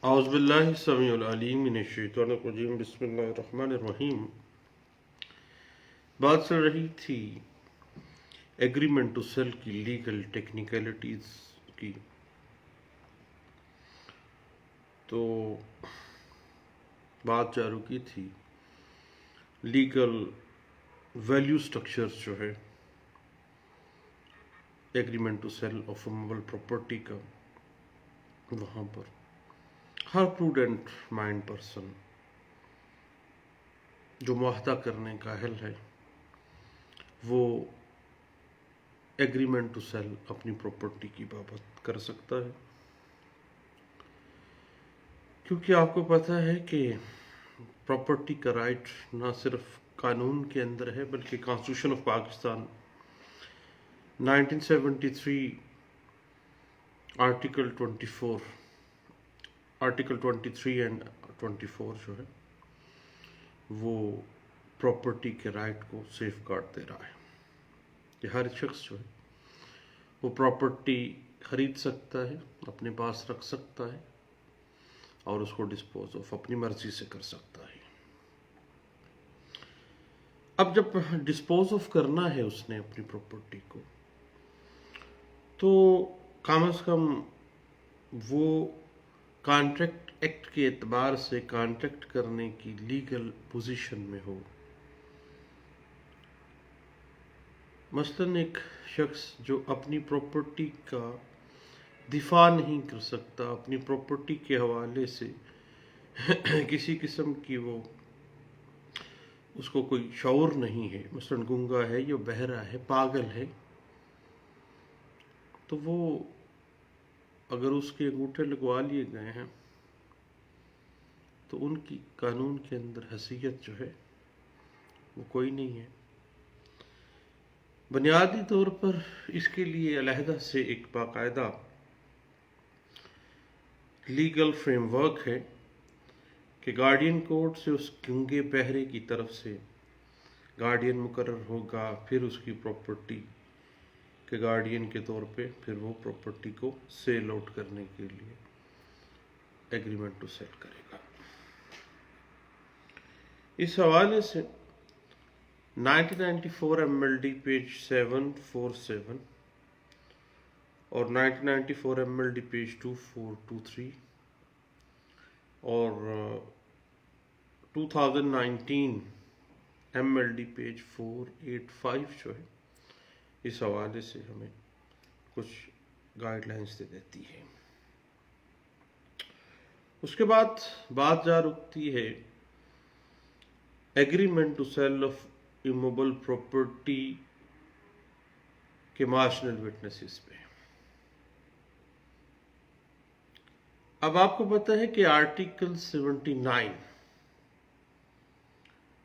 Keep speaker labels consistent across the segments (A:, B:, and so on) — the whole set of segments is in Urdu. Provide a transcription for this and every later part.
A: اعوذ باللہ السمیع العلیم من الشیطان الرجیم بسم اللہ الرحمن الرحیم۔ بات چل رہی تھی ایگریمنٹ ٹو سیل کی لیگل ٹیکنیکلٹیز کی، تو بات جا رکی تھی لیگل ویلیو سٹرکچرز جو ہے agreement to sell of movable property کا، وہاں پر ہر پروڈنٹ مائنڈ پرسن جو معاہدہ کرنے کا اہل ہے وہ ایگریمنٹ ٹو سیل اپنی پراپرٹی کی بابت کر سکتا ہے، کیونکہ آپ کو پتہ ہے کہ پراپرٹی کا رائٹ نہ صرف قانون کے اندر ہے بلکہ constitution of Pakistan 1973 article 23 and 24 جو ہے وہ پراپرٹی کے رائٹ کو سیف گارڈ دے رہا ہے کہ ہر شخص جو ہے وہ پراپرٹی خرید سکتا ہے، اپنے پاس رکھ سکتا ہے اور اس کو ڈسپوز آف اپنی مرضی سے کر سکتا ہے۔ اب جب ڈسپوز آف کرنا ہے اس نے اپنی پراپرٹی کو، تو کم از کم وہ کانٹریکٹ ایکٹ کے اعتبار سے کانٹریکٹ کرنے کی لیگل پوزیشن میں ہو۔ مثلاً ایک شخص جو اپنی پراپرٹی کا دفاع نہیں کر سکتا، اپنی پراپرٹی کے حوالے سے کسی قسم کی وہ اس کو کوئی شعور نہیں ہے، مثلاً گنگا ہے یا بہرا ہے، پاگل ہے، تو وہ اگر اس کے انگوٹھے لگوا لیے گئے ہیں تو ان کی قانون کے اندر حیثیت جو ہے وہ کوئی نہیں ہے۔ بنیادی طور پر اس کے لیے علیحدہ سے ایک باقاعدہ لیگل فریم ورک ہے کہ گارڈین کورٹ سے اس گنگے بہرے کی طرف سے گارڈین مقرر ہوگا، پھر اس کی پراپرٹی کے گارڈین کے طور پہ پھر وہ پراپرٹی کو سیل آؤٹ کرنے کے لیے ایگریمنٹ ٹو سیل کرے گا۔ اس حوالے سے 1994 MLD پیج 747 اور 1994 MLD پیج 2423 اور 2019 MLD پیج 485 جو ہے اس حوالے سے ہمیں کچھ گائیڈ لائنز دے دیتی ہے۔ اس کے بعد بات جا رکتی ہے agreement to sell of immovable property کے مارجنل وٹنسز پہ۔ اب آپ کو پتہ ہے کہ آرٹیکل 79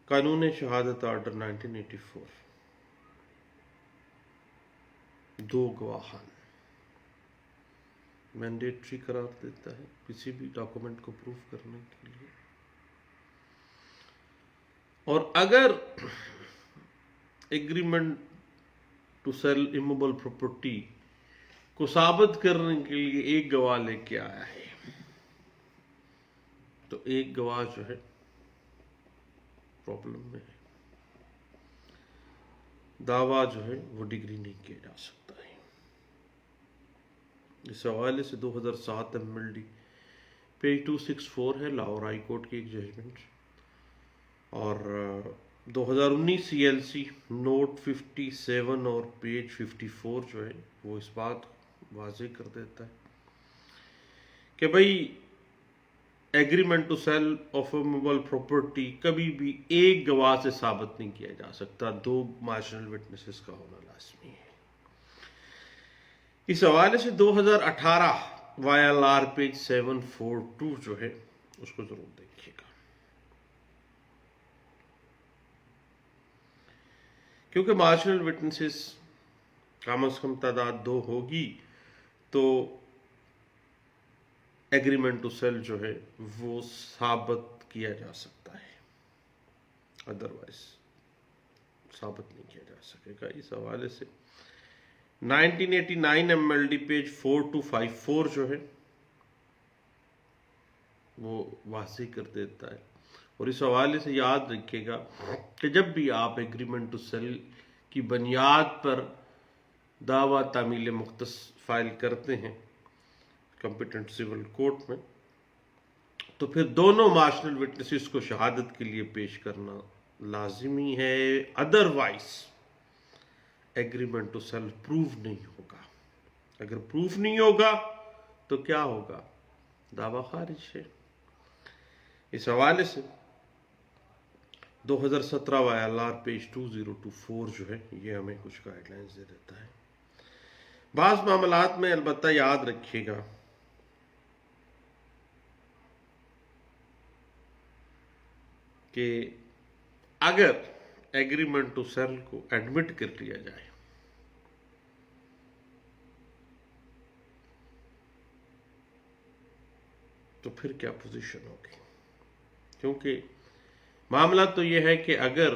A: قانون شہادت آرڈر 1984 دو گواہان مینڈیٹری قرار دیتا ہے کسی بھی ڈاکومنٹ کو پروف کرنے کے لیے، اور اگر agreement to sell immovable property کو ثابت کرنے کے لیے ایک گواہ لے کے آیا ہے تو ایک گواہ جو ہے پرابلم میں ہے، دعویٰ جو ہے وہ ڈگری نہیں کیا جا سکتا ہے۔ اس حوالے سے 2007 MLD پیج 264 ہے، لاہور ہائی کورٹ کی ایک ججمنٹ، اور 2019 CLC نوٹ 57 اور پیج 54 جو ہے وہ اس بات واضح کر دیتا ہے کہ بھئی agreement to sell of movable property کبھی بھی ایک گواہ سے ثابت نہیں کیا جا سکتا، دو مارجنل وٹنسز کا ہونا لازمی ہے۔ اس حوالے سے 2018 YLR پیج 742 جو ہے اس کو ضرور دیکھیے گا، کیونکہ مارجنل وٹنسز کم از کم تعداد 2 ہوگی تو ایگریمنٹ ٹو سیل جو ہے وہ ثابت کیا جا سکتا ہے، ادروائز ثابت نہیں کیا جا سکے گا۔ اس حوالے سے 1989 MLD پیج 4254 جو ہے وہ واضح کر دیتا ہے. اور اس حوالے سے یاد رکھیے گا کہ جب بھی آپ ایگریمنٹ ٹو سیل کی بنیاد پر دعویٰ تعمیل مختص فائل کرتے ہیں کمپیٹنٹ سول کورٹ میں، تو پھر دونوں مارشنل وٹنسز کو شہادت کے لیے پیش کرنا لازمی ہے. Otherwise agreement to sell proof نہیں ہوگا. اگر پروف نہیں ہوگا تو کیا ہوگا؟ دعویٰ خارج ہے. اس حوالے سے 2017 YLR پیج 2024 جو ہے یہ ہمیں کچھ گائیڈ لائنز دے دیتا ہے. بعض معاملات میں البتہ یاد رکھیے گا کہ اگر ایگریمنٹ ٹو سیل کو ایڈمٹ کر لیا جائے تو پھر کیا پوزیشن ہوگی؟ کیونکہ معاملہ تو یہ ہے کہ اگر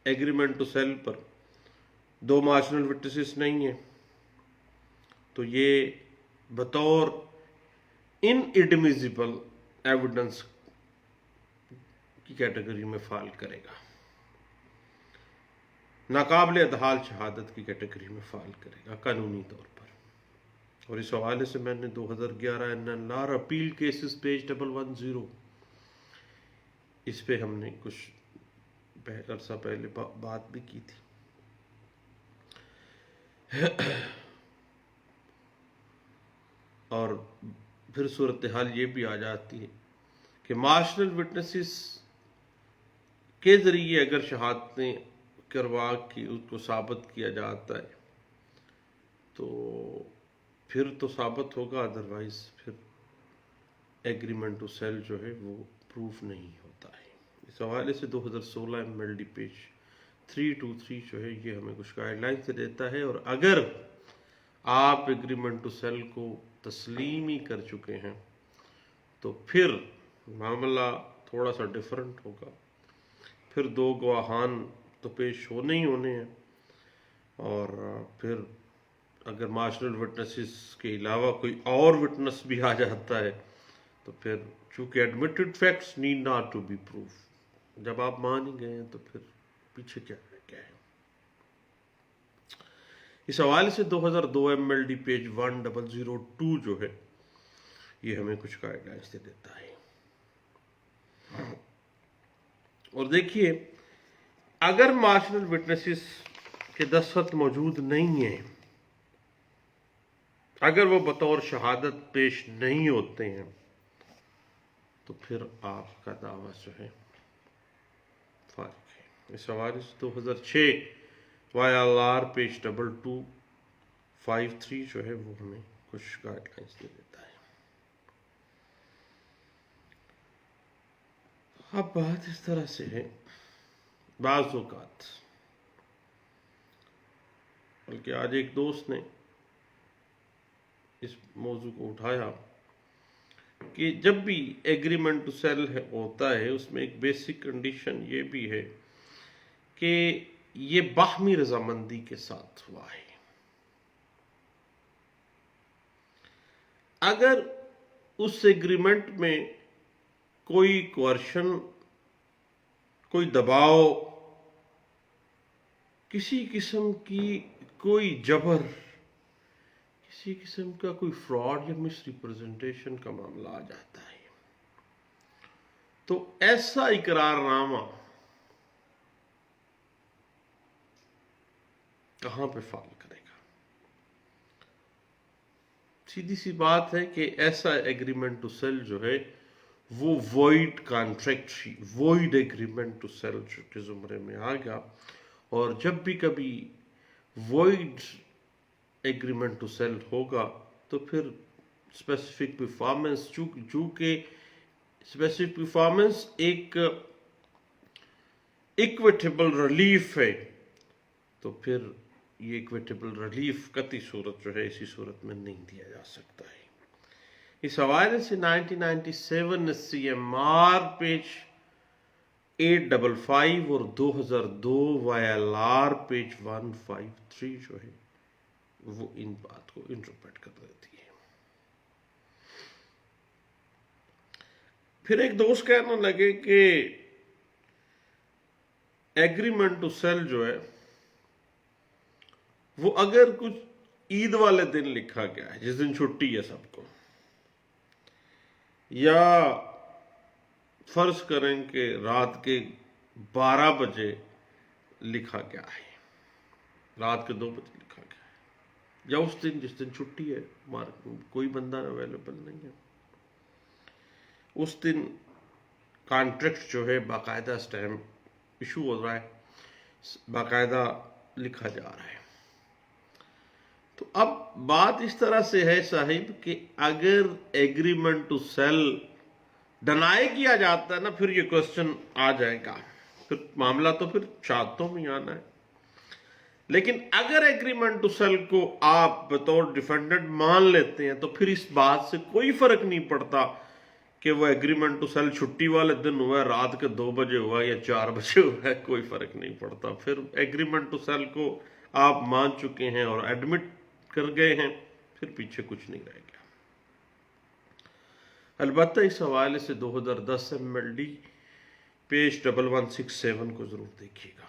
A: ایگریمنٹ ٹو سیل پر دو مارشنل وٹنسز نہیں ہیں تو یہ بطور ان ایڈمیزیبل ایویڈنس کی کیٹیگری میں فال کرے گا، ناقابل ادحال شہادت کی کیٹیگری میں فال کرے گا قانونی طور پر. اور اس حوالے سے میں نے 2011 NLR اپیل کیسز پیج 110 اس پہ ہم نے کچھ عرصہ پہلے بات بھی کی تھی. اور پھر صورتحال یہ بھی آ جاتی ہے کہ مارشنل وٹنسز کے ذریعے اگر شہادتیں کروا کے اس کو ثابت کیا جاتا ہے تو پھر تو ثابت ہوگا، ادروائز پھر ایگریمنٹ ٹو سیل جو ہے وہ پروف نہیں ہوتا ہے. اس حوالے سے 2016 MLD پیج 323 جو ہے یہ ہمیں کچھ گائیڈ لائن سے دیتا ہے. اور اگر آپ ایگریمنٹ ٹو سیل کو تسلیم ہی کر چکے ہیں تو پھر معاملہ تھوڑا سا ڈیفرنٹ ہوگا. پھر دو گواہان تو پیش ہونے ہی ہونے ہیں، اور پھر اگر مارشنل وٹنسز کے علاوہ کوئی اور وٹنس بھی آ جاتا ہے تو پھر چونکہ admitted facts need not to be proof, جب آپ مان ہی گئے ہیں تو پھر پیچھے کیا ہے. اس حوالے سے 2002 MLD پیج 1002 جو ہے یہ ہمیں کچھ گائیڈ لائنس دے دیتا ہے. اور دیکھیے اگر مارشنل وٹنسز کے دستخط موجود نہیں ہیں، اگر وہ بطور شہادت پیش نہیں ہوتے ہیں تو پھر آپ کا دعویٰ جو ہے فارغ ہے. اس حوالے سے 2006 YLR پیج 2253 جو ہے وہ ہمیں کچھ گائیڈ لائنس دے دیتا ہے. اب بات اس طرح سے ہے، بعض اوقات بلکہ آج ایک دوست نے اس موضوع کو اٹھایا کہ جب بھی ایگریمنٹ ٹو سیل ہوتا ہے اس میں ایک بیسک کنڈیشن یہ بھی ہے کہ یہ باہمی رضامندی کے ساتھ ہوا ہے. اگر اس ایگریمنٹ میں کوئی کوئرشن، کوئی دباؤ، کسی قسم کی کوئی جبر، کسی قسم کا کوئی فراڈ یا مس ریپرزنٹیشن کا معاملہ آ جاتا ہے تو ایسا اقرار نامہ کہاں پہ فال کرے گا؟ سیدھی سی بات ہے کہ ایسا ایگریمنٹ ٹو سیل جو ہے وہ void contract, void agreement to sell کے زمرے میں آ گیا. اور جب بھی کبھی وائڈ ایگریمنٹ ٹو سیل ہوگا تو پھر اسپیسیفک پرفارمنس، چونکہ اسپیسیفک پرفارمنس ایک ایکویٹیبل ریلیف ہے تو پھر یہ ایکویٹیبل ریلیف قطعی صورت جو ہے اسی صورت میں نہیں دیا جا سکتا ہے. اس حوالے سے 1997 CMR پیج 855 اور 2002 YLR پیج 153 جو ہے وہ ان بات کو انٹرپریٹ کر دیتی ہے. پھر ایک دوست کہنے لگے کہ ایگریمنٹ ٹو سیل جو ہے وہ اگر کچھ عید والے دن لکھا گیا ہے جس دن چھٹی ہے سب کو، یا فرض کریں کہ رات کے 12 بجے لکھا گیا ہے، رات کے 2 بجے لکھا گیا ہے، یا اس دن جس دن چھٹی ہے کوئی بندہ اویلیبل نہیں ہے، اس دن کانٹریکٹ جو ہے باقاعدہ سٹیمپ ایشو ہو رہا ہے، باقاعدہ لکھا جا رہا ہے. تو اب بات اس طرح سے ہے صاحب کہ اگر ایگریمنٹ ٹو سیل ڈنائی کیا جاتا ہے نا، پھر یہ کوسچن آ جائے گا، پھر معاملہ تو پھر شہادتوں میں آنا ہے. لیکن اگر ایگریمنٹ ٹو سیل کو آپ بطور ڈیفینڈنٹ مان لیتے ہیں تو پھر اس بات سے کوئی فرق نہیں پڑتا کہ وہ ایگریمنٹ ٹو سیل چھٹی والے دن ہوا ہے، رات کے 2 بجے ہوا ہے یا 4 بجے ہوا ہے، کوئی فرق نہیں پڑتا. پھر ایگریمنٹ ٹو سیل کو آپ مان چکے ہیں اور ایڈمٹ کر گئے ہیں، پھر پیچھے کچھ نہیں رہ گیا. البتہ اس حوالے سے 2010 MLD پیج 1167 کو ضرور دیکھیے گا.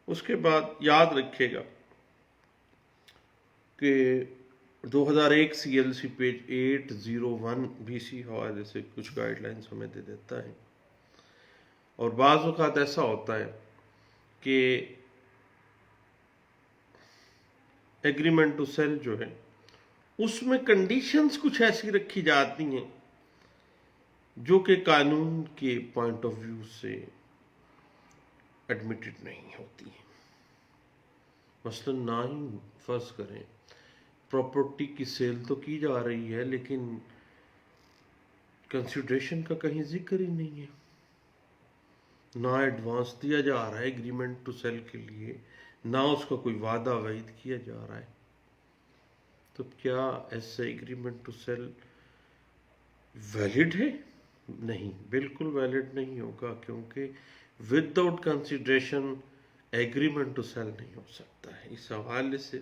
A: اس کے بعد یاد رکھیے گا کہ 2001 CLC پیج 801 بھی اسی حوالے سے کچھ گائیڈ لائنز ہمیں دے دیتا ہے. اور بعض اوقات ایسا ہوتا ہے کہ ایگریمنٹ ٹو سیل جو ہے اس میں کنڈیشنز کچھ ایسی رکھی جاتی ہیں جو کہ قانون کے پوائنٹ آف ویو سے ایڈمیٹڈ نہیں ہوتی ہیں. مثلا نہ ہی فرض کریں پراپرٹی کی سیل تو کی جا رہی ہے لیکن کنسیڈریشن کا کہیں ذکر ہی نہیں ہے، نہ ایڈوانس دیا جا رہا ہے ایگریمنٹ ٹو سیل کے لیے، نہ اس کا کوئی وعدہ وعید کیا جا رہا ہے. تو کیا ایسا ایگریمنٹ ٹو سیل ویلڈ ہے؟ نہیں، بالکل ویلڈ نہیں ہوگا، کیونکہ without consideration agreement to sell نہیں ہو سکتا ہے. اس حوالے سے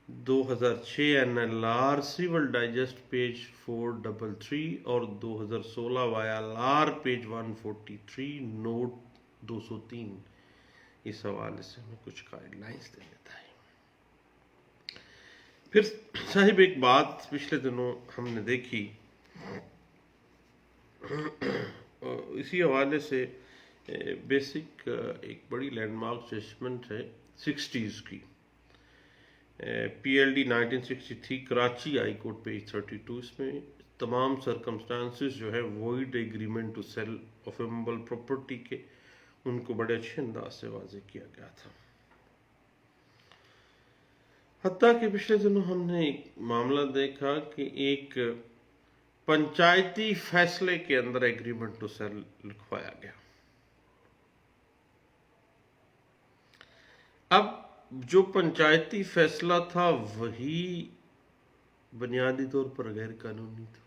A: 2006 NLR سیول ڈائجسٹ پیج 433 اور 2016 YLR پیج 143 نوٹ 203 اس حوالے سے ہمیں کچھ گائیڈ لائنز دے دیتا ہے. پھر صاحب ایک بات پچھلے دنوں ہم نے دیکھی، اسی حوالے سے بیسک ایک بڑی لینڈ مارک ججمنٹ ہے 60s کی، PLD 1963 Karachi high court page 32. اس میں تمام سرکمسٹانسز جو ہے void agreement to sell of immovable property کے ان کو بڑے اچھے انداز سے واضح کیا گیا تھا. حتیٰ کہ پچھلے دنوں ہم نے ایک معاملہ دیکھا کہ ایک پنچایتی فیصلے کے اندر ایگریمنٹ ٹو سیل لکھوایا گیا. اب جو پنچایتی فیصلہ تھا وہی بنیادی طور پر غیر قانونی تھا.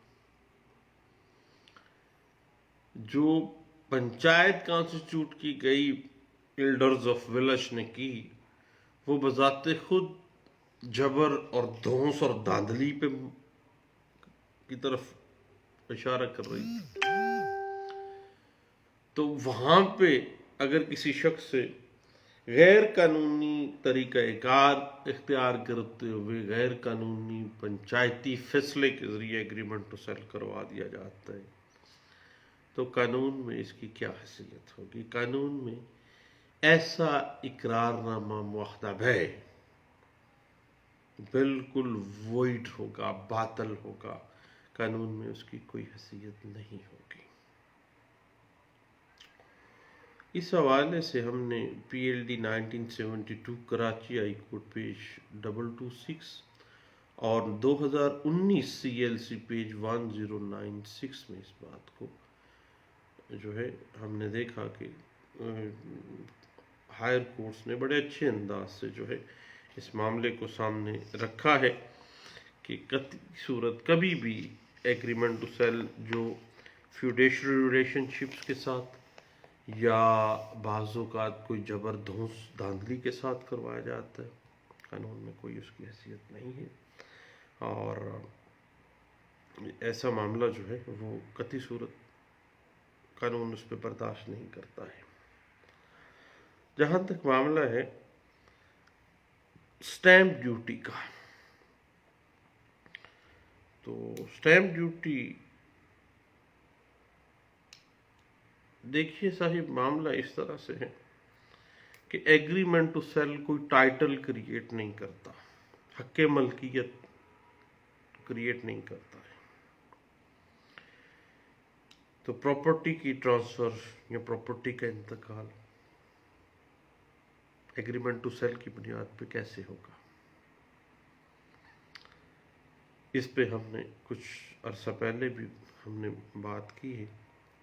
A: جو پنچایت کانسٹیٹیوٹ کی گئی ایلڈرز آف ویلش نے کی وہ بذات خود جبر اور دھونس اور دھاندلی پہ کی طرف اشارہ کر رہی تھی. تو وہاں پہ اگر کسی شخص سے غیر قانونی طریقہ کار اختیار کرتے ہوئے غیر قانونی پنچایتی فیصلے کے ذریعے ایگریمنٹ ٹو سیل کروا دیا جاتا ہے تو قانون میں اس کی کیا حیثیت ہوگی؟ قانون میں ایسا اقرار نامہ معاہدہ ہے بالکل وائڈ ہوگا، باطل ہوگا، قانون میں اس کی کوئی حیثیت نہیں ہوگی. اس حوالے سے ہم نے PLD 1972 Karachi high court page 226 اور 2019 CLC پیج 1096 میں اس بات کو جو ہے ہم نے دیکھا کہ ہائر کورٹس نے بڑے اچھے انداز سے جو ہے اس معاملے کو سامنے رکھا ہے کہ قطعی صورت کبھی بھی ایگریمنٹ ٹو سیل جو فیوڈیشری ریلیشن شپس کے ساتھ یا بعض اوقات کوئی جبر دھونس دھاندلی کے ساتھ کروایا جاتا ہے، قانون میں کوئی اس کی حیثیت نہیں ہے. اور ایسا معاملہ جو ہے وہ قطعی صورت قانون اس پہ برداشت نہیں کرتا ہے۔ جہاں تک معاملہ ہے سٹیمپ ڈیوٹی کا، تو سٹیمپ ڈیوٹی دیکھیے صاحب، معاملہ اس طرح سے ہے کہ ایگریمنٹ ٹو سیل کوئی ٹائٹل کریٹ نہیں کرتا، حق ملکیت کریٹ نہیں کرتا ہے۔ تو پراپرٹی کی ٹرانسفر یا پراپرٹی کا انتقال ایگریمنٹ ٹو سیل کی بنیاد پہ کیسے ہوگا؟ اس پہ ہم نے کچھ عرصہ پہلے بھی ہم نے بات کی ہے،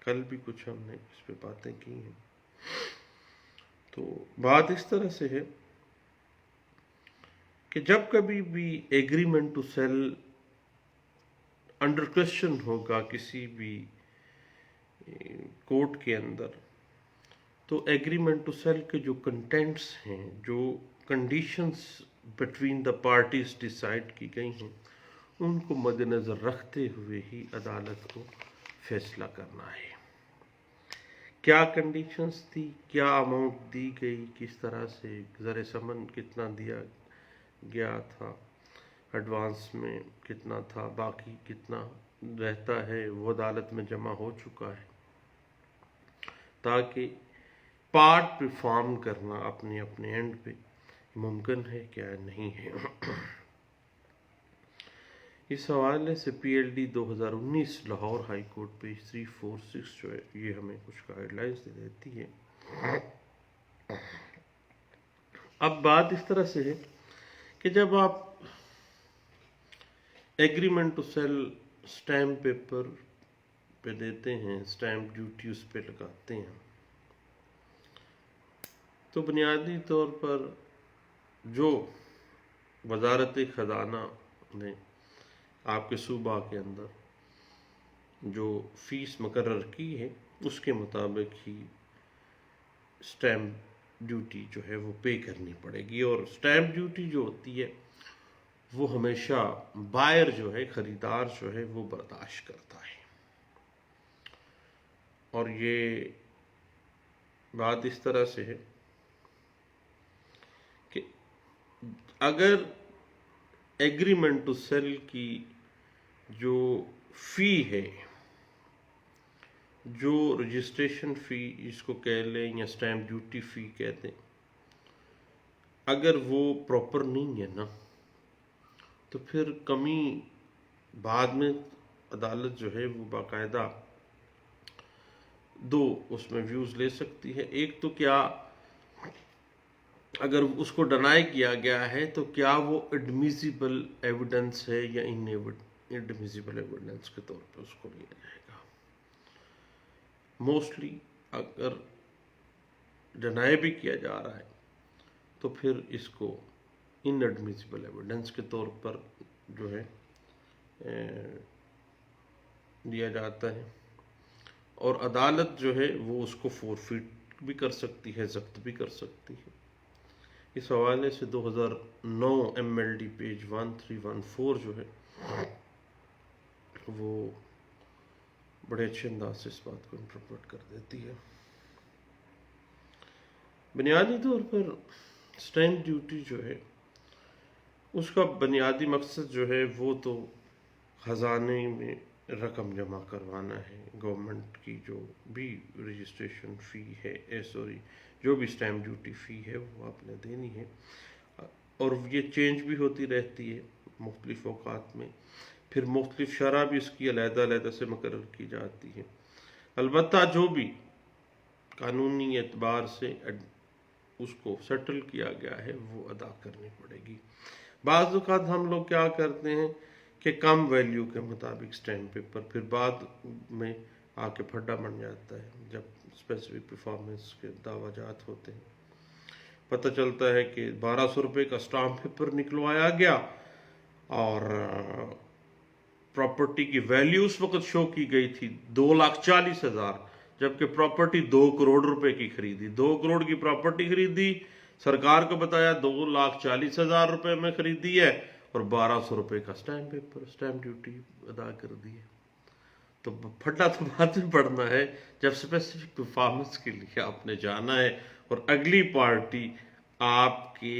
A: کل بھی کچھ ہم نے اس پہ باتیں کی ہیں۔ تو بات اس طرح سے ہے کہ جب کبھی بھی agreement to sell under question ہوگا کسی بھی کورٹ کے اندر، تو ایگریمنٹ ٹو سیل کے جو کنٹینٹس ہیں، جو conditions between the parties decide کی گئی ہیں، ان کو مد نظر رکھتے ہوئے ہی عدالت کو فیصلہ کرنا ہے۔ کیا کنڈیشنز تھی، کیا اماؤنٹ دی گئی، کس طرح سے زر ثمن کتنا دیا گیا تھا، ایڈوانس میں کتنا تھا، باقی کتنا رہتا ہے، وہ عدالت میں جمع ہو چکا ہے، تاکہ پارٹ پرفارم کرنا اپنے اینڈ پہ ممکن ہے کیا نہیں ہے۔ اس حوالے سے P L D 2019 Lahore high court page 346 جو ہے یہ ہمیں کچھ گائیڈ لائنز دے دیتی ہے۔ اب بات اس طرح سے ہے کہ جب آپ agreement to sell stamp paper پہ دیتے ہیں، سٹیمپ ڈیوٹی اس پہ لگاتے ہیں، تو بنیادی طور پر جو وزارت خزانہ نے آپ کے صوبہ کے اندر جو فیس مقرر کی ہے اس کے مطابق ہی سٹیمپ ڈیوٹی جو ہے وہ پے کرنی پڑے گی، اور سٹیمپ ڈیوٹی جو ہوتی ہے وہ ہمیشہ بائر جو ہے، خریدار جو ہے وہ برداشت کرتا ہے۔ اور یہ بات اس طرح سے ہے کہ اگر ایگریمنٹ ٹو سیل کی جو فی ہے، جو رجسٹریشن فی اس کو کہہ لیں یا سٹیمپ ڈیوٹی فی کہتے ہیں، اگر وہ پراپر نہیں ہے نا، تو پھر کمی بعد میں عدالت جو ہے وہ باقاعدہ دو اس میں ویوز لے سکتی ہے۔ ایک تو کیا اگر اس کو ڈنائی کیا گیا ہے تو کیا وہ ایڈمیسیبل ایویڈنس ہے یا انڈمیسیبل ایویڈنس کے طور پہ اس کو لیا جائے گا۔ موسٹلی اگر ڈنائی بھی کیا جا رہا ہے تو پھر اس کو ان ایڈمیسیبل ایویڈنس کے طور پر جو ہے دیا جاتا ہے، اور عدالت جو ہے وہ اس کو فورفیٹ بھی کر سکتی ہے، ضبط بھی کر سکتی ہے۔ اس حوالے سے 2009 ایم ایل ڈی پیج 1314 جو ہے وہ بڑے اچھے انداز سے اس بات کو انٹرپریٹ کر دیتی ہے۔ بنیادی طور پر سٹیمپ ڈیوٹی جو ہے اس کا بنیادی مقصد جو ہے وہ تو خزانے میں رقم جمع کروانا ہے۔ گورنمنٹ کی جو بھی رجسٹریشن فی ہے، جو بھی سٹیمپ ڈیوٹی فی ہے وہ آپ نے دینی ہے، اور یہ چینج بھی ہوتی رہتی ہے مختلف اوقات میں، پھر مختلف شرح بھی اس کی علیحدہ علیحدہ سے مقرر کی جاتی ہے۔ البتہ جو بھی قانونی اعتبار سے اس کو سیٹل کیا گیا ہے وہ ادا کرنی پڑے گی۔ بعض اوقات ہم لوگ کیا کرتے ہیں کہ کم ویلیو کے مطابق سٹیمپ پیپر پھر بعد میں آ کے پھڈا بن جاتا ہے، جب اسپیسیفک پرفارمنس کے دعویٰ جات ہوتے ہیں، پتہ چلتا ہے کہ 1200 روپے کا سٹیمپ پیپر نکلوایا گیا اور پراپرٹی کی ویلیو اس وقت شو کی گئی تھی 2,40,000، جبکہ پراپرٹی 2 کروڑ روپے کی خریدی، 2 کروڑ کی پراپرٹی خریدی، سرکار کو بتایا 2,40,000 روپے میں خریدی ہے، اور 1200 روپے کا اسٹیمپ ڈیوٹی ادا کر دی ہے. تو پھٹا تو بعد میں پڑنا ہے جب اسپیسیفک پرفارمنس کے لیے آپ نے جانا ہے اور اگلی پارٹی آپ کے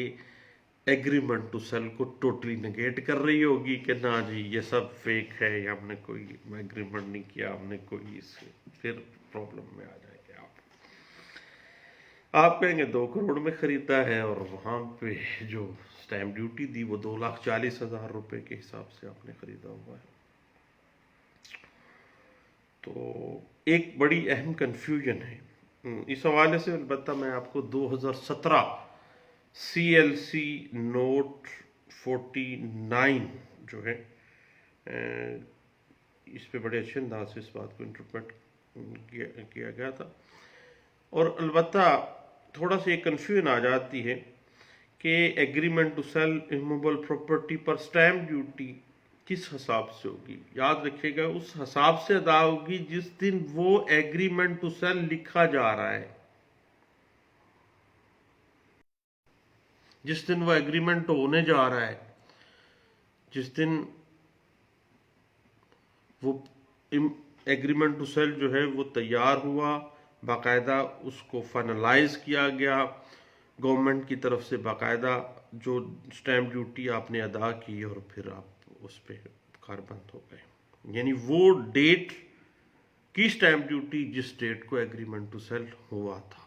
A: ایگریمنٹ ٹو سیل کو ٹوٹلی نگیٹ کر رہی ہوگی کہ نہ جی یہ سب فیک ہے، یا ہم نے کوئی ایگریمنٹ نہیں کیا، ہم نے کوئی پھر پرابلم میں آ جائیں گے. آپ کہیں گے 2 کروڑ میں خریدا ہے اور وہاں پہ جو اسٹیمپ ڈیوٹی دی وہ 2,40,000 روپے کے حساب سے آپ نے خریدا ہوا ہے. تو ایک بڑی اہم کنفیوژن ہے اس حوالے سے. البتہ میں آپ کو 2017 CLC نوٹ 49 جو ہے اس پہ بڑے اچھے انداز سے اس بات کو انٹرپریٹ کیا گیا تھا. اور البتہ تھوڑا سا یہ کنفیوژن آ جاتی ہے کہ agreement to sell immovable property پر اسٹیمپ ڈیوٹی کس حساب سے ہوگی. یاد رکھیے گا اس حساب سے ادا ہوگی جس دن وہ ایگریمنٹ ٹو سیل لکھا جا رہا ہے، جس دن وہ ایگریمنٹ ہونے جا رہا ہے، جس دن وہ ایگریمنٹ ٹو سیل جو ہے وہ تیار ہوا، باقاعدہ اس کو فائنلائز کیا گیا گورنمنٹ کی طرف سے، باقاعدہ جو اسٹیمپ ڈیوٹی آپ نے ادا کی اور پھر آپ اس پہ کاربند ہو گئے. یعنی وہ ڈیٹ کی اسٹیمپ ڈیوٹی جس ڈیٹ کو ایگریمنٹ ٹو سیل ہوا تھا.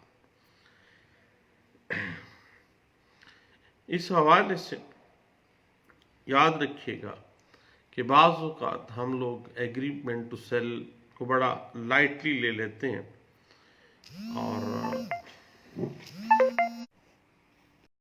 A: اس حوالے سے یاد رکھیے گا کہ بعض اوقات ہم لوگ ایگریمنٹ ٹو سیل کو بڑا لائٹلی لے لیتے ہیں اور